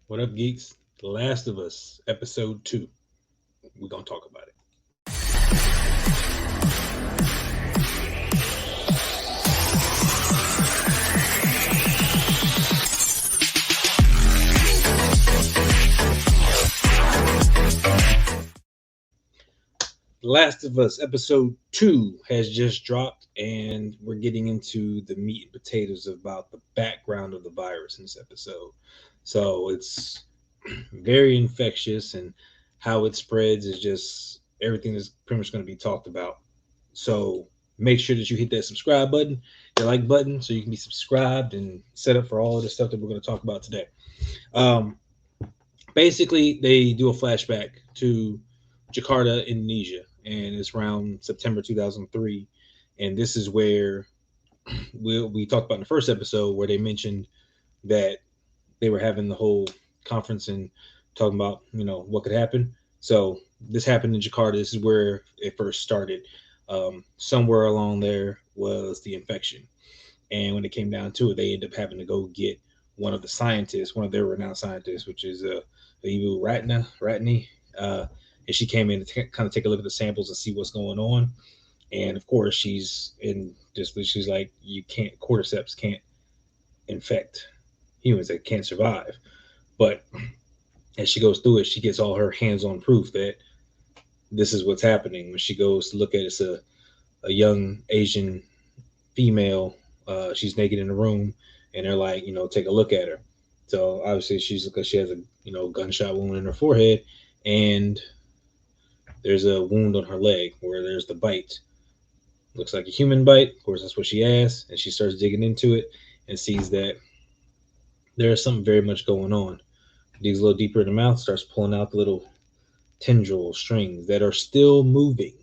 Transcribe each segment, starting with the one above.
What up, geeks? The Last of Us, episode 2. We're going to talk about it. The Last of Us, episode 2 has just dropped, and we're getting into the meat and potatoes about the background of the virus in this episode. So it's very infectious, and how it spreads is just everything is pretty much going to be talked about. So make sure that you hit that subscribe button, the like button, so you can be subscribed and set up for all of the stuff that we're going to talk about today. Um, Basically, they do a flashback to Jakarta, Indonesia, and it's around September 2003. And this is where we talked about in the first episode, where they mentioned that they were having the whole conference and talking about what could happen. So this happened in Jakarta. This is where it first started. Somewhere along there was the infection, and when it came down to it, they ended up having to go get one of the scientists, one of their renowned scientists, which is Evu Ratney. And she came in to kind of take a look at the samples and see what's going on. And of course, she's like, you can't, cordyceps can't infect humans, that can't survive. But as she goes through it, she gets all her hands-on proof that this is what's happening. When she goes to look at it, it's a young Asian female. She's naked in the room, and they're like, take a look at her. So obviously, she has a gunshot wound in her forehead, and there's a wound on her leg where there's the bite. Looks like a human bite. Of course, that's what she asked, and she starts digging into it and sees that there's something very much going on. Digs a little deeper in the mouth, starts pulling out the little tendril strings that are still moving.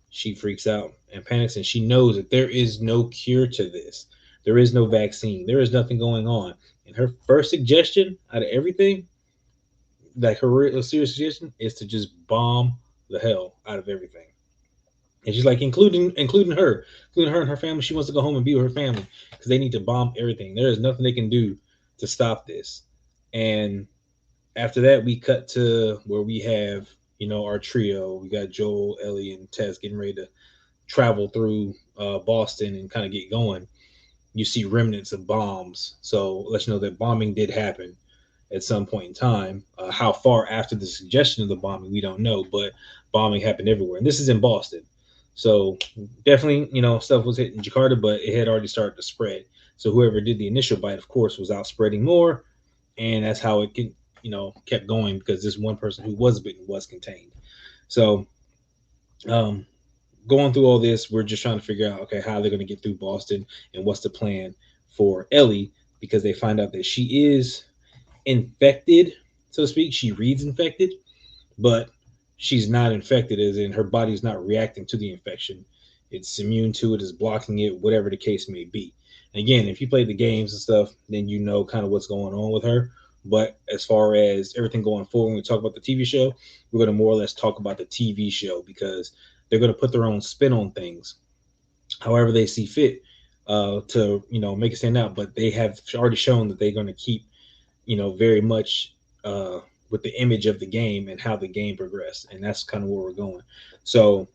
She freaks out and panics, and she knows that there is no cure to this. There is no vaccine. There is nothing going on. And her first suggestion out of everything, like her real serious suggestion, is to just bomb the hell out of everything. And she's like, including her and her family. She wants to go home and be with her family because they need to bomb everything. There is nothing they can do to stop this. And after that, we cut to where we have, our trio. We got Joel, Ellie, and Tess getting ready to travel through Boston and kind of get going. You see remnants of bombs. So let you know that bombing did happen at some point in time. How far after the suggestion of the bombing, we don't know, but bombing happened everywhere. And this is in Boston. So definitely, stuff was hitting Jakarta, but it had already started to spread. So whoever did the initial bite, of course, was out spreading more. And that's how it kept going, because this one person who was bitten was contained. So um, going through all this, we're just trying to figure out, okay, how they're going to get through Boston and what's the plan for Ellie, because they find out that she is infected, so to speak. She reads infected, but she's not infected, as in her body's not reacting to the infection. It's immune to it, is blocking it, whatever the case may be. And again, if you play the games and stuff, then you know kind of what's going on with her. But as far as everything going forward, when we talk about the TV show, we're going to more or less talk about the TV show, because they're going to put their own spin on things, however they see fit, to make it stand out. But they have already shown that they're going to keep very much with the image of the game and how the game progressed, and that's kind of where we're going. So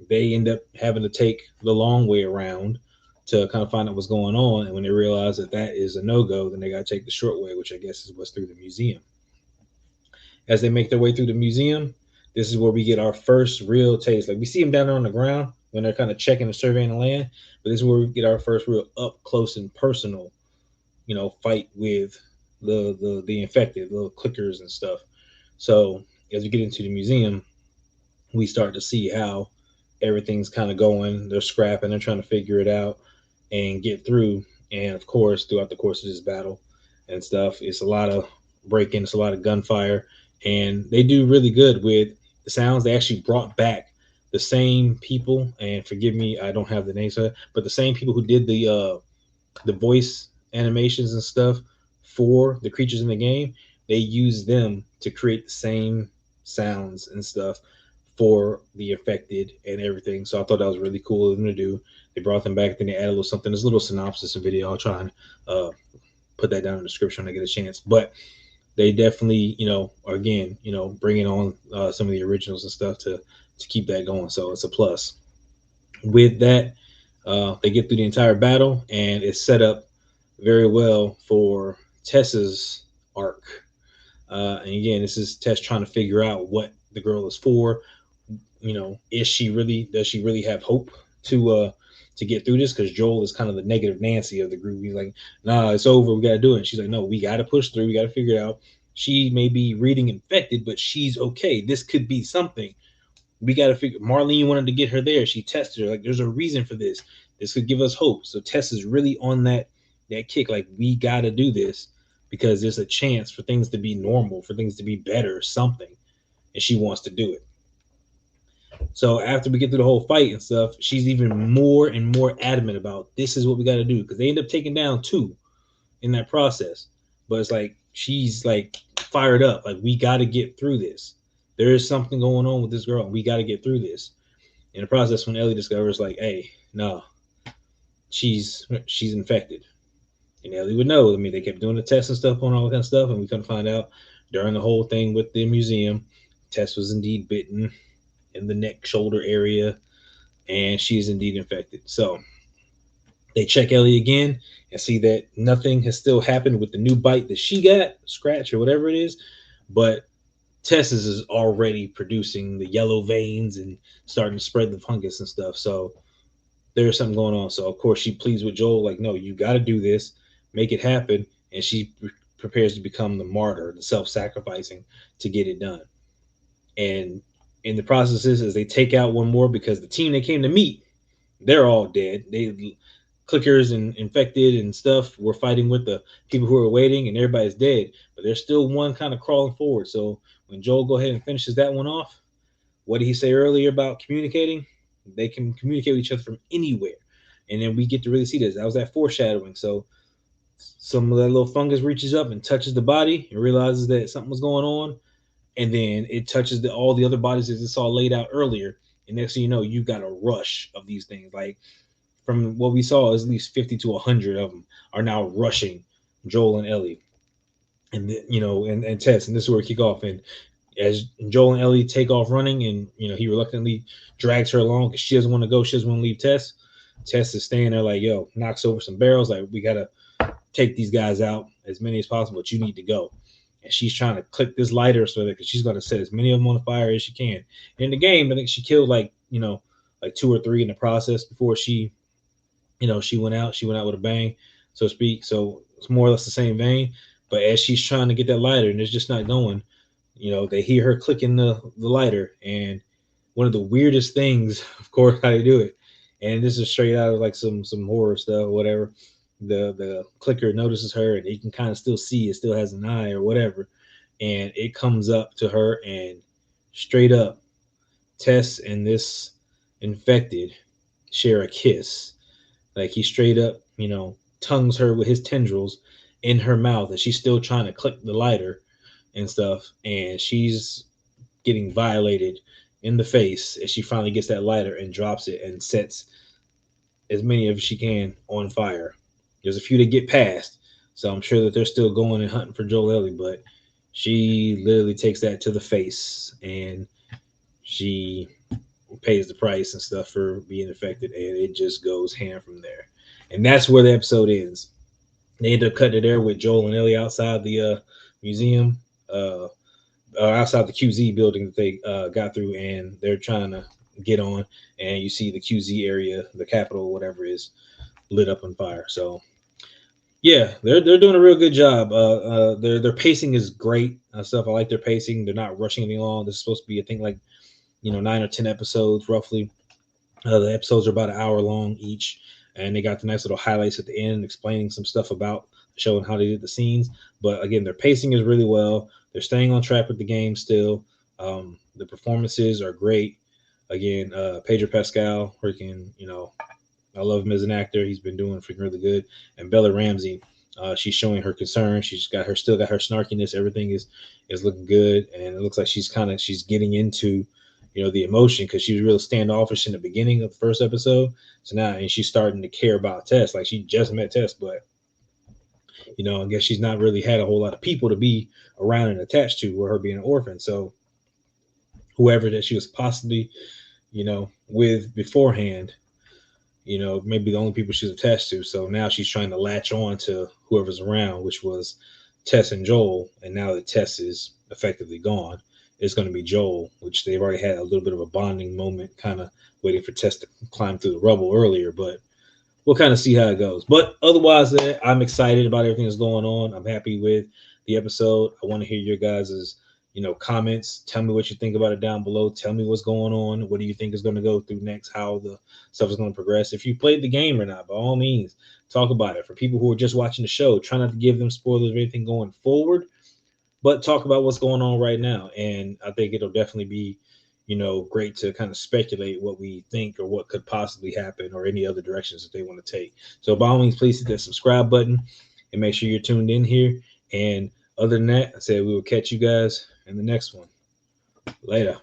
they end up having to take the long way around to kind of find out what's going on, and when they realize that that is a no-go, then they got to take the short way, which I guess is what's through the museum. As they make their way through the museum, this is where we get our first real taste. Like, we see them down there on the ground when they're kind of checking and surveying the land, but this is where we get our first real up close and personal fight with the infected, little clickers and stuff. So as we get into the museum, we start to see how everything's kind of going. They're scrapping, they're trying to figure it out and get through. And of course, throughout the course of this battle and stuff, it's a lot of breaking, it's a lot of gunfire, and they do really good with the sounds. They actually brought back the same people, and forgive me, I don't have the names of it, but the same people who did the voice animations and stuff for the creatures in the game. They use them to create the same sounds and stuff for the affected and everything. So I thought that was really cool of them to do. They brought them back, then they added a little something. There's a little synopsis and video. I'll try and put that down in the description when I get a chance. But they definitely, are again, bringing on some of the originals and stuff to keep that going. So it's a plus. With that, they get through the entire battle, and it's set up very well for Tessa's arc. And again, this is Tess trying to figure out what the girl is for. Is she really? Does she really have hope to get through this? Because Joel is kind of the negative Nancy of the group. He's like, "Nah, it's over. We got to do it." And she's like, "No, we got to push through. We got to figure it out." She may be reading infected, but she's okay. This could be something. We got to figure. Marlene wanted to get her there. She tested her. Like, there's a reason for this. This could give us hope. So Tess is really on that kick. Like, we got to do this because there's a chance for things to be normal, for things to be better, something, and she wants to do it. So after we get through the whole fight and stuff, she's even more and more adamant about this is what we got to do, because they end up taking down two in that process. But it's like she's like fired up, like we got to get through this. There is something going on with this girl. We got to get through this. In the process, when Ellie discovers, like, hey, no, she's infected, and Ellie would know. I mean, they kept doing the tests and stuff on all that kind of stuff, and we couldn't find out during the whole thing with the museum. Tess was indeed bitten in the neck shoulder area, and she's indeed infected. So they check Ellie again and see that nothing has still happened with the new bite that she got, scratch or whatever it is, but Tess's is already producing the yellow veins and starting to spread the fungus and stuff. So there's something going on. So of course she pleads with Joel, like, no, you got to do this, make it happen, and she prepares to become the martyr, the self-sacrificing to get it done. And in the processes, as they take out one more, because the team they came to meet, they're all dead. They clickers and infected and stuff were fighting with the people who are waiting, and everybody's dead. But there's still one kind of crawling forward. So when Joel go ahead and finishes that one off, what did he say earlier about communicating? They can communicate with each other from anywhere. And then we get to really see this. That was that foreshadowing. So some of that little fungus reaches up and touches the body and realizes that something was going on, and then it touches all the other bodies as it saw laid out earlier. And next thing you know, you've got a rush of these things. Like, from what we saw, at least 50 to 100 of them are now rushing Joel and Ellie, and and Tess. And this is where we kick off. And as Joel and Ellie take off running, and he reluctantly drags her along because she doesn't want to go. She doesn't want to leave Tess. Tess is staying there, like, yo, knocks over some barrels, like, we gotta take these guys out, as many as possible, but you need to go. And she's trying to click this lighter so that, because she's going to set as many of them on fire as she can. And in the game, I think she killed like 2 or 3 in the process before she went out. She went out with a bang, so to speak. So it's more or less the same vein. But as she's trying to get that lighter and it's just not going, they hear her clicking the lighter. And one of the weirdest things, of course, how they do it, and this is straight out of like some horror stuff or whatever. The clicker notices her, and you can kind of still see it still has an eye or whatever, and it comes up to her, and straight up, Tess and this infected share a kiss. Like, he straight up, tongues her with his tendrils in her mouth, and she's still trying to click the lighter and stuff, and she's getting violated in the face as she finally gets that lighter and drops it and sets as many of she can on fire. There's a few that get past, so I'm sure that they're still going and hunting for Joel Ellie, but she literally takes that to the face, and she pays the price and stuff for being affected, and it just goes ham from there. And that's where the episode ends. They end up cutting it there with Joel and Ellie outside the museum, outside the QZ building that they got through, and they're trying to get on, and you see the QZ area, the Capitol, whatever it is, lit up on fire. So yeah, they're doing a real good job. Their pacing is great stuff. I like their pacing. They're not rushing anything along. This is supposed to be, I think, like 9 or 10 episodes roughly. The episodes are about an hour long each, and they got the nice little highlights at the end explaining some stuff about the show and how they did the scenes. But again, their pacing is really well. They're staying on track with the game still. The performances are great. Again, Pedro Pascal, freaking, I love him as an actor. He's been doing freaking really good. And Bellaramsey, she's showing her concern. She's still got her snarkiness. Everything is looking good, and it looks like she's getting into the emotion, because she was real standoffish in the beginning of the first episode. So now, and she's starting to care about Tess. Like, she just met Tess, but You know, I guess she's not really had a whole lot of people to be around and attached to, with her being an orphan. So whoever that she was possibly, you know, with beforehand, you know, maybe the only people she's attached to. So now she's trying to latch on to whoever's around, which was Tess and Joel. And now that Tess is effectively gone, it's going to be Joel, which they've already had a little bit of a bonding moment, kind of waiting for Tess to climb through the rubble earlier. But we'll kind of see how it goes. But otherwise, I'm excited about everything that's going on. I'm happy with the episode. I want to hear your guys's, you know, comments. Tell me what you think about it down below. Tell me what's going on. What do you think is going to go through next? How the stuff is going to progress. If you played the game or not, by all means, talk about it. For people who are just watching the show, try not to give them spoilers of anything going forward, but talk about what's going on right now. And I think it'll definitely be, you know, great to kind of speculate what we think or what could possibly happen or any other directions that they want to take. So by all means, please hit that subscribe button and make sure you're tuned in here. And other than that, I said we will catch you guys in the next one. Later.